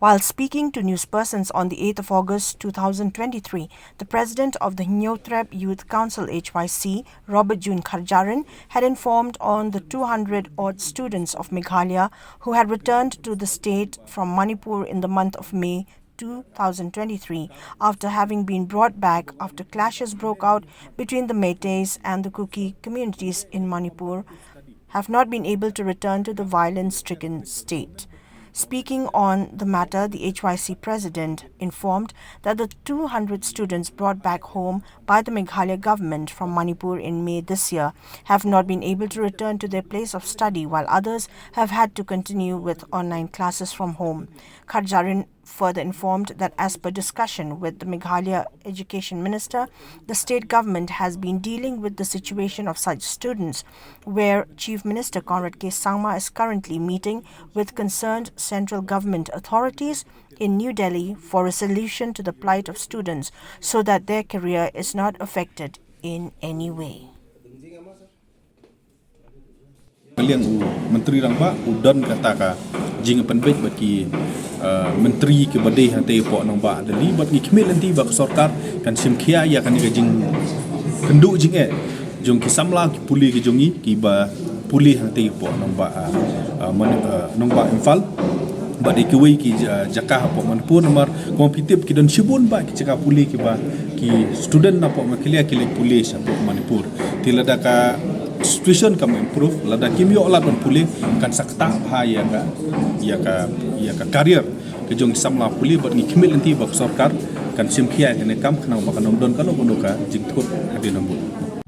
While speaking to newspersons on the 8th of August 2023, the president of the Hynniewtrep Youth Council (HYC), Robert June Kharjaran, had informed on the 200-odd students of Meghalaya who had returned to the state from Manipur in the month of May 2023 after having been brought back after clashes broke out between the Meiteis and the Kuki communities in Manipur, have not been able to return to the violence-stricken state. Speaking on the matter, the HYC president informed that the 200 students brought back home by the Meghalaya government from Manipur in May this year have not been able to return to their place of study, while others have had to continue with online classes from home. Kharjaran further informed that as per discussion with the Meghalaya Education Minister, the state government has been dealing with the situation of such students, where Chief Minister Conrad K. Sangma is currently meeting with concerned central government authorities in New Delhi for a solution to the plight of students so that their career is not affected in any way. Menteri Rangba udan kata jing penbet bagi menteri ke badai hati pok nang ba dali bat ngikmil nanti ba sarkar kan simkhia ya kan jing kendu jing jong ki samla ki puli ki jongi ki ba puli hati pok nang ba infal ba de ki wei ki jakah pok Manipur nomor kompetitif ki don shibun ba ki cakap puli ki ba ki student na pok makilia ki puli sa pok Manipur tilada ka situation kamu improve lada kimyo la don puli kan sakta bha ya ka career ke jong samla puli bat ngi khimil nanti bak sarkar kan simkhia ne kam khana ba kanom don kalo ka jingthut hadi nambut